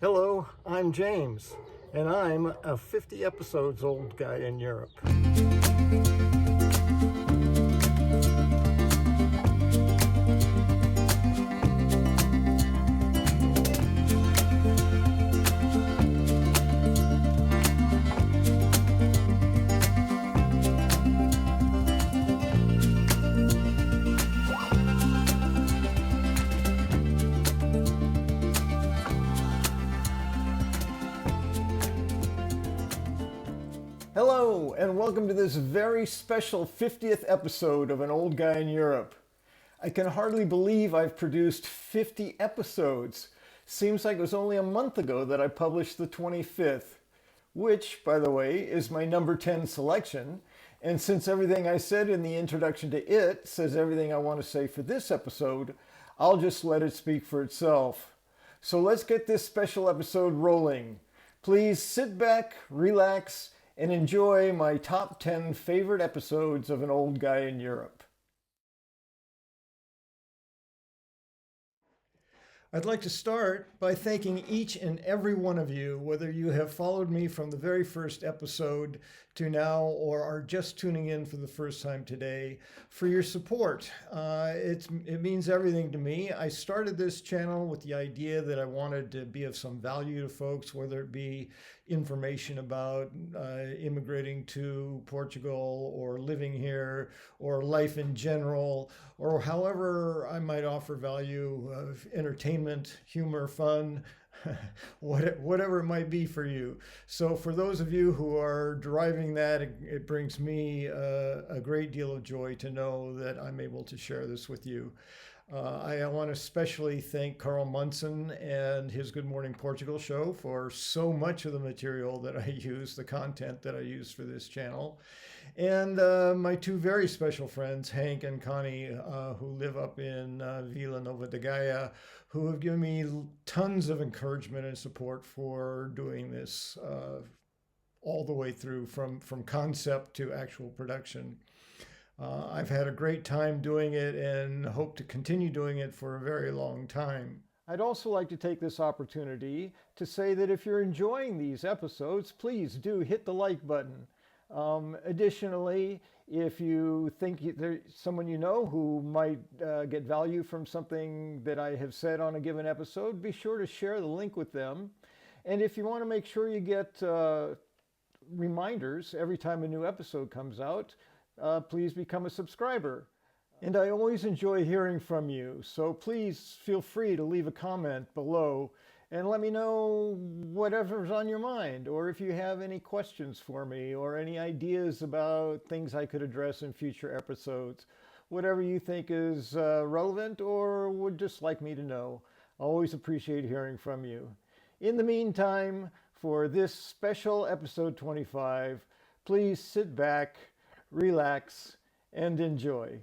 Hello, I'm James, and I'm a 50 episodes old guy in Europe. Hello, and welcome to this very special 50th episode of An Old Guy in Europe. I can hardly believe I've produced 50 episodes. Seems like it was only a month ago that I published the 25th, which, by the way, is my number 10 selection. And since everything I said in the introduction to it says everything I want to say for this episode, I'll just let it speak for itself. So let's get this special episode rolling. Please sit back, relax, and enjoy my top 10 favorite episodes of An Old Guy in Europe. I'd like to start by thanking each and every one of you, whether you have followed me from the very first episode to now or are just tuning in for the first time today, for your support. It means everything to me. I started this channel with the idea that I wanted to be of some value to folks, whether it be information about immigrating to Portugal or living here or life in general, or however I might offer value of entertainment, humor, fun, whatever it might be for you. So for those of you who are deriving that, it brings me a great deal of joy to know that I'm able to share this with you. I want to especially thank Carl Munson and his Good Morning Portugal show for so much of the material that I use, the content that I use for this channel. And my two very special friends, Hank and Connie, who live up in Vila Nova de Gaia, who have given me tons of encouragement and support for doing this all the way through from concept to actual production. I've had a great time doing it and hope to continue doing it for a very long time. I'd also like to take this opportunity to say that if you're enjoying these episodes, please do hit the like button. Additionally, if you think there's someone you know who might get value from something that I have said on a given episode, be sure to share the link with them. And if you want to make sure you get reminders every time a new episode comes out, please become a subscriber. And I always enjoy hearing from you, so please feel free to leave a comment below and let me know whatever's on your mind, or if you have any questions for me or any ideas about things I could address in future episodes. Whatever you think is relevant or would just like me to know. I always appreciate hearing from you. In the meantime, for this special episode 25, please sit back, relax, and enjoy.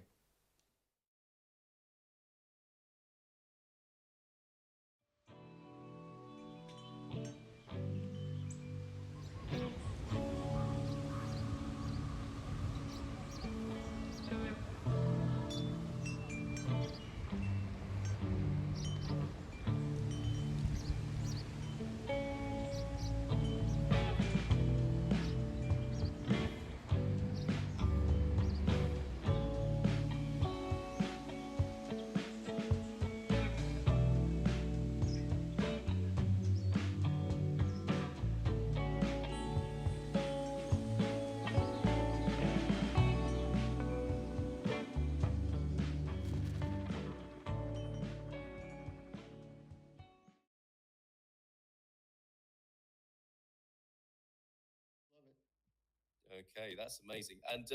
Okay, that's amazing. And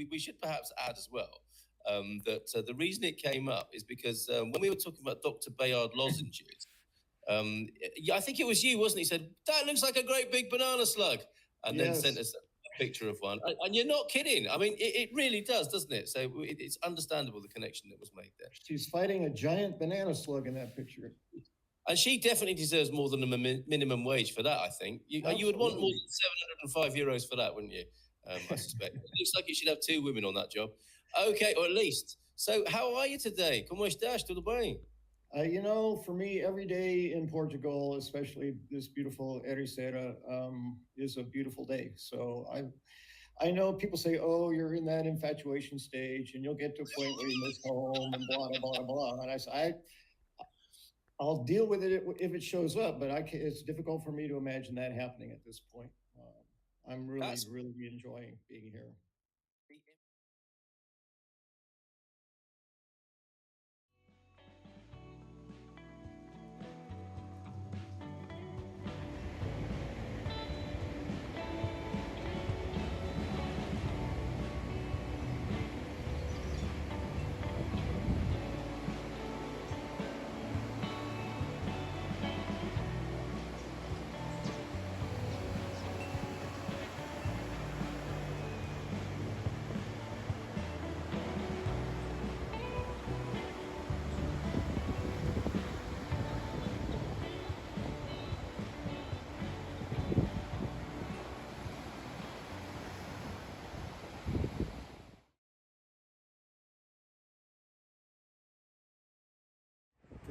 we should perhaps add as well that the reason it came up is because when we were talking about Dr. Bayard lozenges, I think it was you, wasn't it? He said, that looks like a great big banana slug. And then sent us a picture of one. And you're not kidding. I mean, it really does, doesn't it? So it's understandable, the connection that was made there. She's fighting a giant banana slug in that picture. And she definitely deserves more than a minimum wage for that, I think. You would want more than €705 for that, wouldn't you? I suspect. It looks like you should have two women on that job. Okay, or at least. So, how are you today? Como estás? Tudo bem? For me, every day in Portugal, especially this beautiful Ericeira, is a beautiful day. So I know people say, "Oh, you're in that infatuation stage, and you'll get to a point where you miss home and blah blah blah blah." And I'll deal with it if it shows up, but it's difficult for me to imagine that happening at this point. I'm really That's really enjoying being here.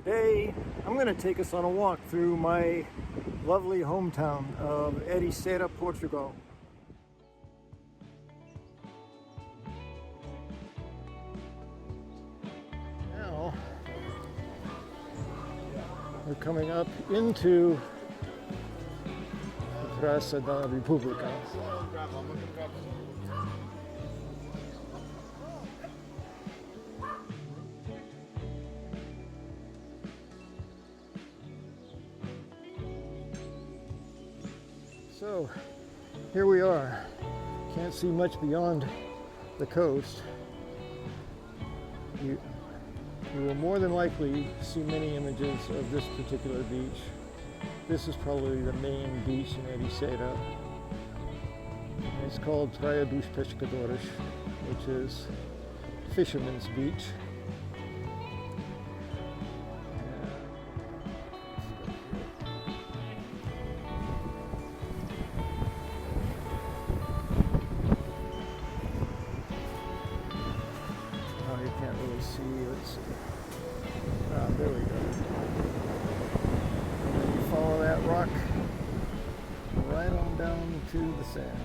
Today, I'm going to take us on a walk through my lovely hometown of Ericeira, Portugal. Now, we're coming up into the Praça da República. So, here we are. Can't see much beyond the coast. You will more than likely see many images of this particular beach. This is probably the main beach in Ericeira. It's called Praia dos Pescadores, which is Fisherman's Beach. Oh, you can't really see. Let's see. Ah, there we go. And then you follow that rock right on down to the sand.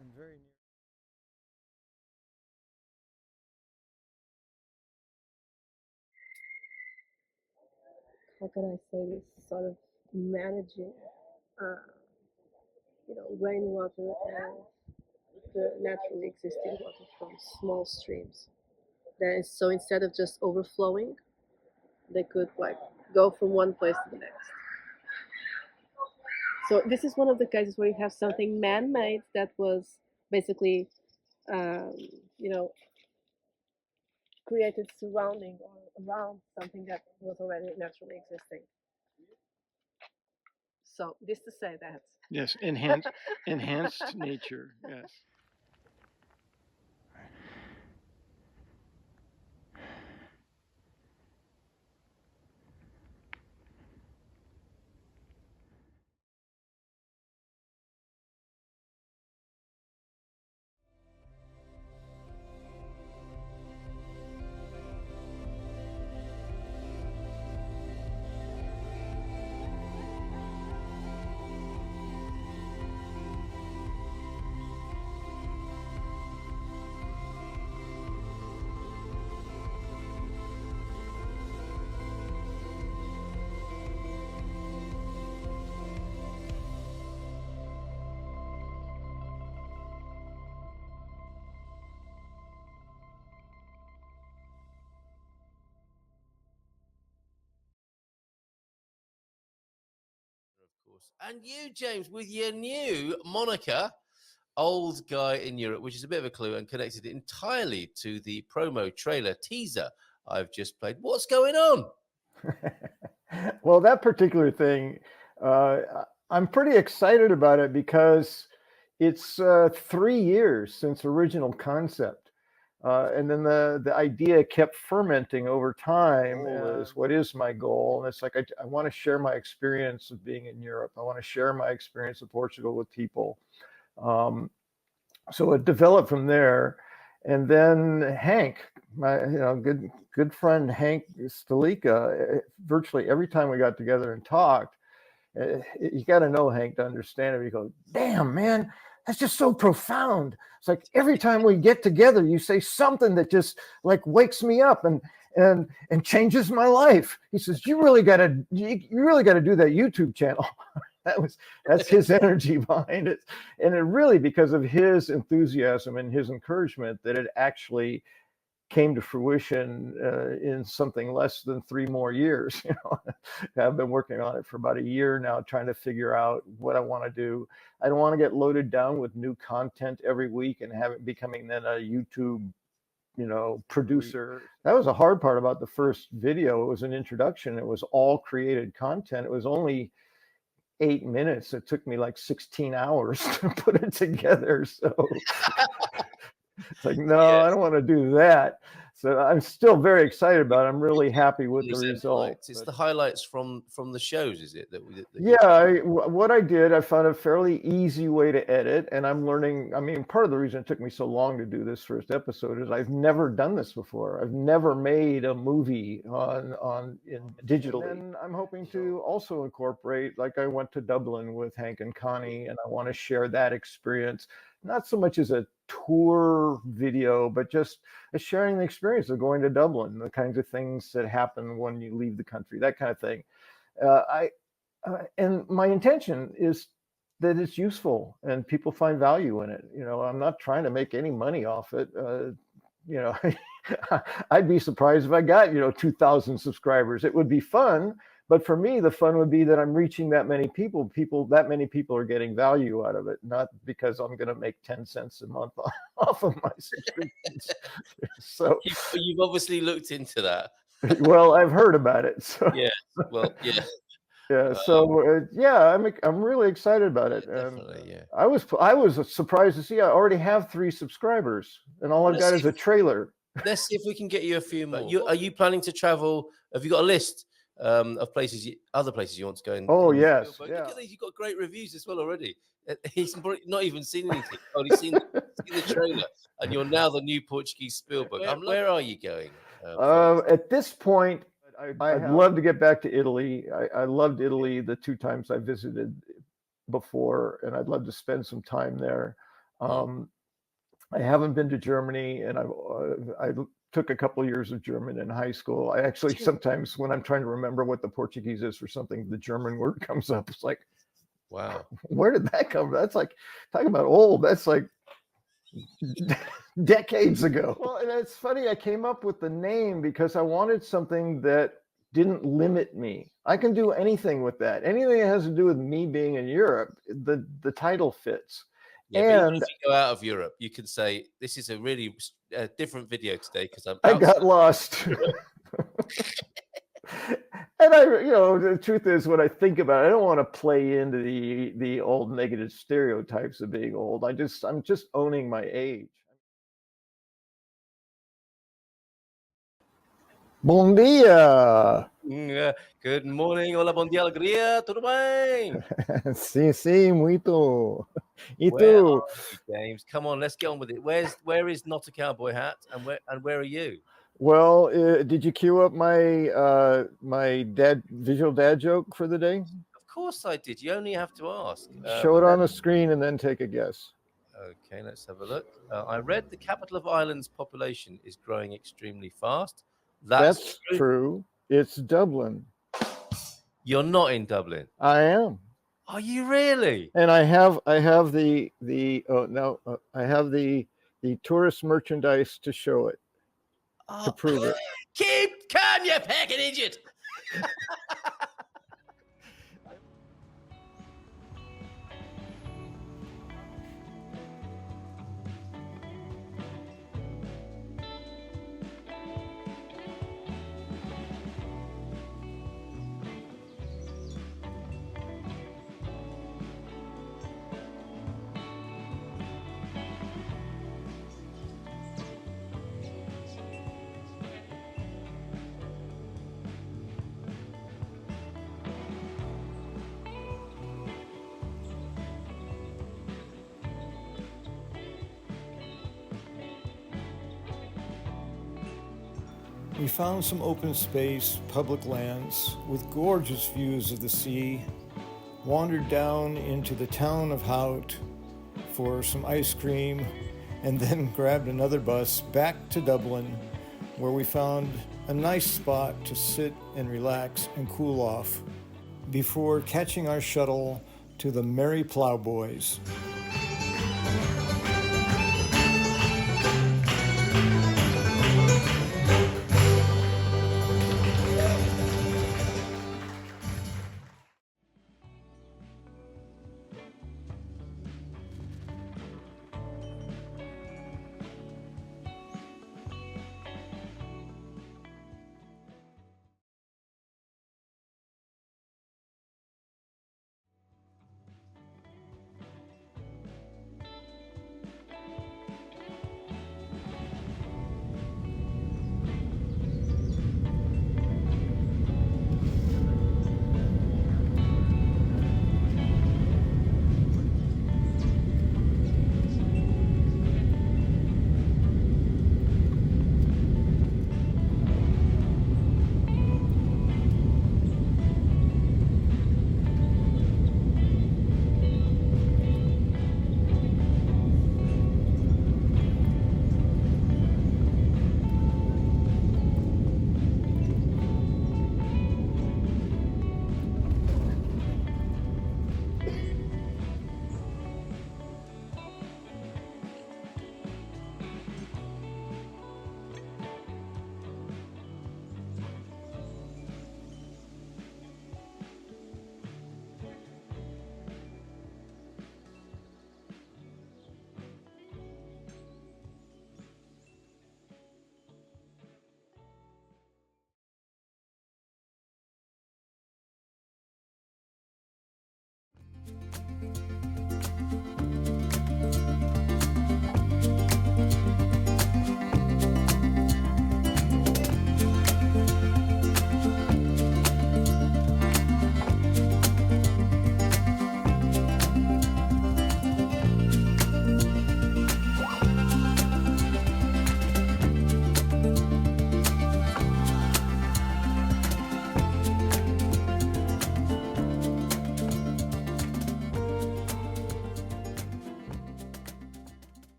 And very near. How can I say this, sort of managing, uh, rainwater and the naturally existing water from small streams. So instead of just overflowing, they could like go from one place to the next. So this is one of the cases where you have something man-made that was basically, um, you know, created surrounding or around something that was already naturally existing. So this to say that. Yes, enhanced nature. Yes. of course. And you, James, with your new moniker, Old Guy in Europe, which is a bit of a clue and connected entirely to the promo trailer teaser I've just played. What's going on? Well, that particular thing, uh, I'm pretty excited about it because it's 3 years since original concept. And then the idea kept fermenting over time. Is what is my goal? And it's like I want to share my experience of being in Europe. I want to share my experience of Portugal with people. Um, so it developed from there. And then Hank, my good friend Hank Stalika, virtually every time we got together and talked, you got to know Hank to understand it. You go, damn man, that's just so profound. It's like every time we get together, you say something that just like wakes me up and changes my life. He says, you really got to do that YouTube channel. That's his energy behind it, and it really, because of his enthusiasm and his encouragement, that it actually came to fruition in something less than 3 more years. I've been working on it for about a year now, trying to figure out what I want to do. I don't want to get loaded down with new content every week and have it becoming then a YouTube producer. That was a hard part about the first video. It was an introduction. It was all created content. It was only 8 minutes. It took me like 16 hours to put it together. So it's like, no, Yes. I don't want to do that. So I'm still very excited about it. I'm really happy with the result. It's the highlights from the shows, is it? What I did, I found a fairly easy way to edit, and I'm learning. I mean, part of the reason it took me so long to do this first episode is I've never done this before. I've never made a movie in digitally. And I'm hoping to also incorporate, like I went to Dublin with Hank and Connie, and I want to share that experience, not so much as a tour video, but just sharing the experience of going to Dublin, the kinds of things that happen when you leave the country, that kind of thing. And my intention is that it's useful and people find value in it. I'm not trying to make any money off it. I'd be surprised if I got 2,000 subscribers. It would be fun, but for me, the fun would be that I'm reaching that many people. That many people are getting value out of it, not because I'm going to make 10 cents a month off of my subscriptions. So you've obviously looked into that. Well, I've heard about it. So yeah. Well, yeah. Yeah. So I'm really excited about it. Definitely. Yeah. I was surprised to see I already have 3 subscribers, and all I've got is a trailer. Let's see if we can get you a few more. Are you planning to travel? Have you got a list of places, other places you want to go? Oh yes. Yeah. Look at these. You've got great reviews as well already. He's not even seen anything. Only seen the trailer, and you're now the new Portuguese Spielberg. Where are you going? At this point, I'd love to get back to Italy. I loved Italy the 2 times I visited before, and I'd love to spend some time there. I haven't been to Germany, and I took a couple of years of German in high school. I actually sometimes, when I'm trying to remember what the Portuguese is for something, the German word comes up. It's like, wow, where did that come from? That's like, talking about old. That's like decades ago. Well, and it's funny, I came up with the name because I wanted something that didn't limit me. I can do anything with that. Anything that has to do with me being in Europe, the title fits. Yeah, and if you go out of Europe, you can say, this is a really different video today because I got lost. And the truth is, when I think about it, I don't want to play into the old negative stereotypes of being old. I'm just owning my age. Bom dia! Good morning, hola, bom dia, alegria, tudo bem? Sim, muito. E tu? James, come on, let's get on with it. Where is Not a Cowboy Hat, and where are you? Well, did you cue up my my visual dad joke for the day? Of course I did. You only have to ask. Show it on the screen and then take a guess. Okay, let's have a look. I read the capital of Ireland's population is growing extremely fast. That's true. It's Dublin. You're not in Dublin. I am. Are you really? And I have the I have the tourist merchandise to show it, to prove it. Keep calm, you pecking idiot. We found some open space, public lands with gorgeous views of the sea, wandered down into the town of Hout for some ice cream, and then grabbed another bus back to Dublin, where we found a nice spot to sit and relax and cool off before catching our shuttle to the Merry Ploughboys.